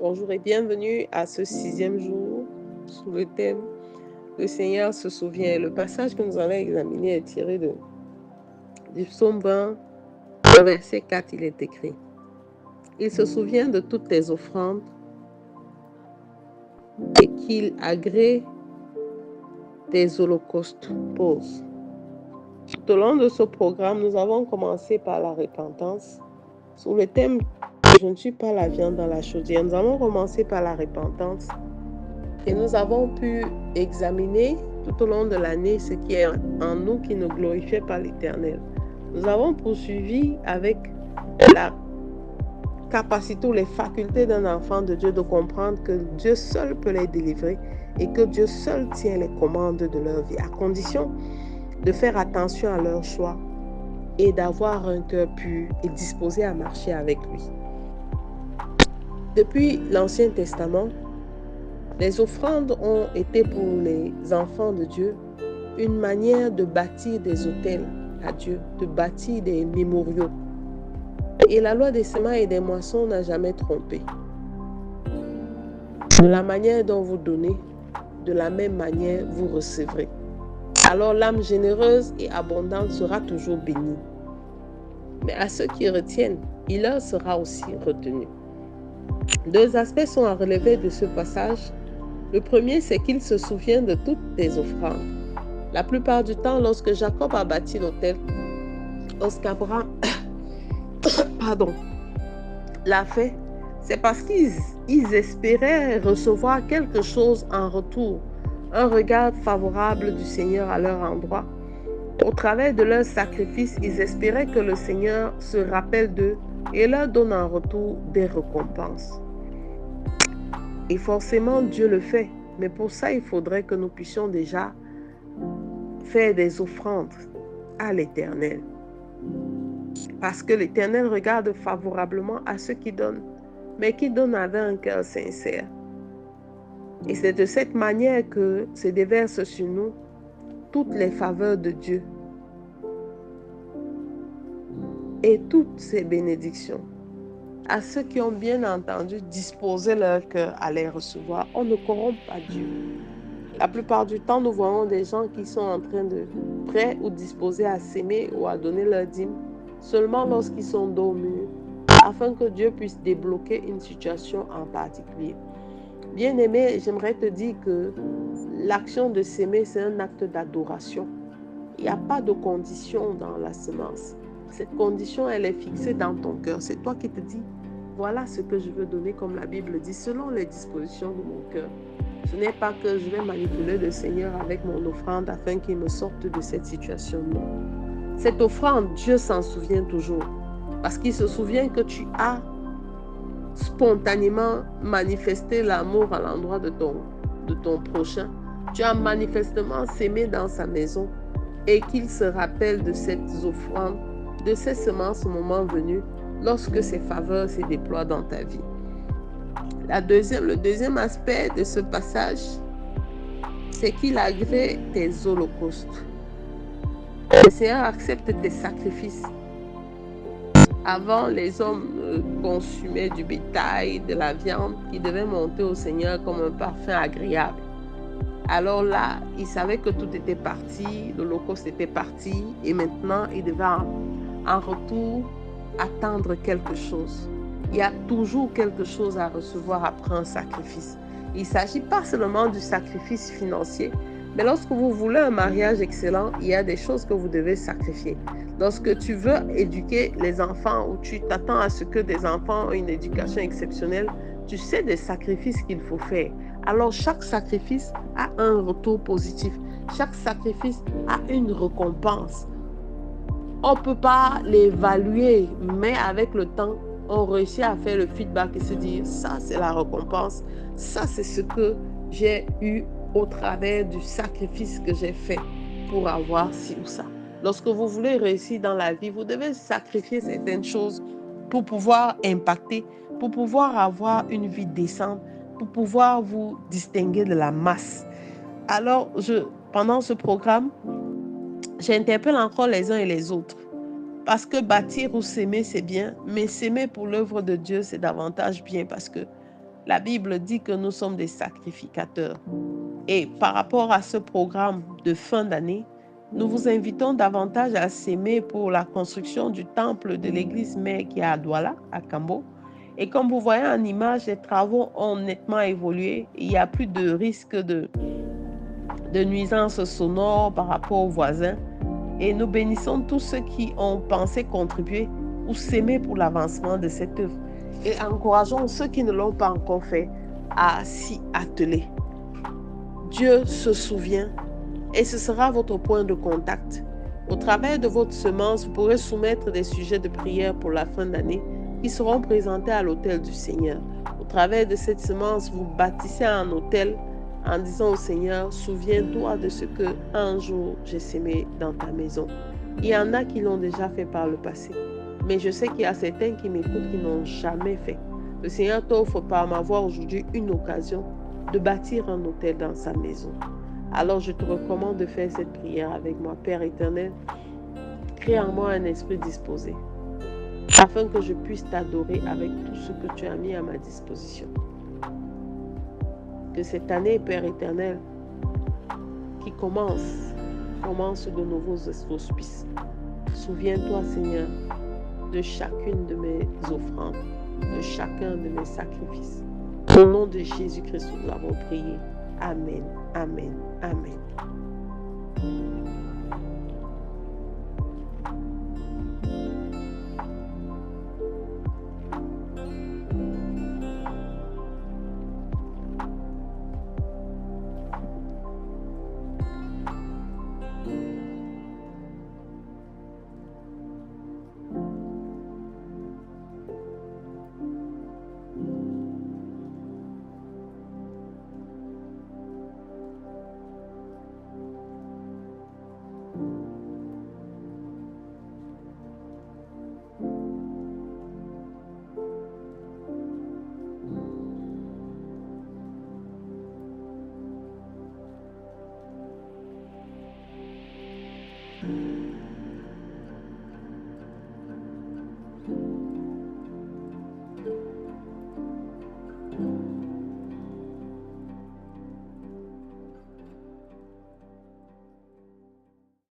Bonjour et bienvenue à ce 6e jour sous le thème « Le Seigneur se souvient ». Le passage que nous allons examiner est tiré du psaume 20, verset 4, il est écrit « Il se souvient de toutes tes offrandes et qu'il agrée tes holocaustes. » Pause. Tout au long de ce programme, nous avons commencé par la repentance sous le thème « Je ne suis pas la viande dans la chaudière ». Nous avons commencé par la repentance et nous avons pu examiner tout au long de l'année ce qui est en nous qui ne glorifiait pas l'Éternel. Nous avons poursuivi avec la capacité ou les facultés d'un enfant de Dieu de comprendre que Dieu seul peut les délivrer et que Dieu seul tient les commandes de leur vie, à condition de faire attention à leurs choix et d'avoir un cœur pur et disposé à marcher avec lui. Depuis l'Ancien Testament, les offrandes ont été pour les enfants de Dieu une manière de bâtir des autels à Dieu, de bâtir des mémoriaux. Et la loi des semences et des moissons n'a jamais trompé. De la manière dont vous donnez, de la même manière vous recevrez. Alors l'âme généreuse et abondante sera toujours bénie. Mais à ceux qui retiennent, il leur sera aussi retenu. Deux aspects sont à relever de ce passage. Le premier, c'est qu'il se souvient de toutes tes offrandes. La plupart du temps, lorsque Jacob a bâti l'autel, lorsqu'Abraham l'a fait, c'est parce qu'ils espéraient recevoir quelque chose en retour, un regard favorable du Seigneur à leur endroit. Au travers de leur sacrifice, ils espéraient que le Seigneur se rappelle d'eux et leur donne en retour des récompenses. Et forcément, Dieu le fait. Mais pour ça, il faudrait que nous puissions déjà faire des offrandes à l'Éternel. Parce que l'Éternel regarde favorablement à ceux qui donnent, mais qui donnent avec un cœur sincère. Et c'est de cette manière que se déversent sur nous toutes les faveurs de Dieu et toutes ses bénédictions. À ceux qui ont bien entendu disposer leur cœur à les recevoir, on ne corrompt pas Dieu. La plupart du temps, nous voyons des gens qui sont en train de prêts ou disposés à s'aimer ou à donner leur dîme seulement lorsqu'ils sont dos au mur, afin que Dieu puisse débloquer une situation en particulier. Bien-aimé, j'aimerais te dire que l'action de s'aimer, c'est un acte d'adoration. Il n'y a pas de condition dans la semence. Cette condition, elle est fixée dans ton cœur. C'est toi qui te dis, voilà ce que je veux donner, comme la Bible dit, selon les dispositions de mon cœur. Ce n'est pas que je vais manipuler le Seigneur avec mon offrande afin qu'il me sorte de cette situation. Non. Cette offrande, Dieu s'en souvient toujours. Parce qu'il se souvient que tu as spontanément manifesté l'amour à l'endroit de ton prochain. Tu as manifestement s'aimé dans sa maison et qu'il se rappelle de cette offrande, de ces semences au moment venu, lorsque ses faveurs se déploient dans ta vie. Le deuxième aspect de ce passage, c'est qu'il agrée tes holocaustes. Le Seigneur accepte tes sacrifices. Avant, les hommes consumaient du bétail, de la viande qui devait monter au Seigneur comme un parfum agréable. Alors là, il savait que tout était parti, l'holocauste était parti et maintenant, il devait en retour attendre quelque chose. Il y a toujours quelque chose à recevoir après un sacrifice. Il ne s'agit pas seulement du sacrifice financier, mais lorsque vous voulez un mariage excellent, il y a des choses que vous devez sacrifier. Lorsque tu veux éduquer les enfants ou tu t'attends à ce que des enfants aient une éducation exceptionnelle, tu sais des sacrifices qu'il faut faire. Alors chaque sacrifice a un retour positif. Chaque sacrifice a une récompense. On ne peut pas l'évaluer, mais avec le temps, on réussit à faire le feedback et se dire, ça c'est la récompense, ça c'est ce que j'ai eu au travers du sacrifice que j'ai fait pour avoir ci ou ça. Lorsque vous voulez réussir dans la vie, vous devez sacrifier certaines choses pour pouvoir impacter, pour pouvoir avoir une vie décente, pour pouvoir vous distinguer de la masse. Alors, pendant ce programme, j'interpelle encore les uns et les autres. Parce que bâtir ou s'aimer, c'est bien, mais s'aimer pour l'œuvre de Dieu, c'est davantage bien parce que La Bible dit que nous sommes des sacrificateurs. Et par rapport à ce programme de fin d'année, nous vous invitons davantage à s'aimer pour la construction du temple de l'église mère qui est à Douala, à Cambo. Et comme vous voyez en image, les travaux ont nettement évolué. Il n'y a plus de risque de nuisances sonores par rapport aux voisins. Et nous bénissons tous ceux qui ont pensé contribuer ou s'aimer pour l'avancement de cette œuvre. Et encourageons ceux qui ne l'ont pas encore fait à s'y atteler. Dieu se souvient et ce sera votre point de contact. Au travers de votre semence, vous pourrez soumettre des sujets de prière pour la fin d'année qui seront présentés à l'autel du Seigneur. Au travers de cette semence, vous bâtissez un autel en disant au Seigneur, souviens-toi de ce que un jour j'ai sémé dans ta maison. Il y en a qui l'ont déjà fait par le passé, mais je sais qu'il y a certains qui m'écoutent qui n'ont jamais fait. Le Seigneur t'offre par ma voix aujourd'hui une occasion de bâtir un autel dans sa maison. Alors je te recommande de faire cette prière avec moi. Père éternel, crée en moi un esprit disposé, afin que je puisse t'adorer avec tout ce que tu as mis à ma disposition. Que cette année, Père éternel, qui commence de nouveaux auspices. Souviens-toi, Seigneur, de chacune de mes offrandes, de chacun de mes sacrifices. Au nom de Jésus-Christ, nous l'avons prié. Amen, amen, amen.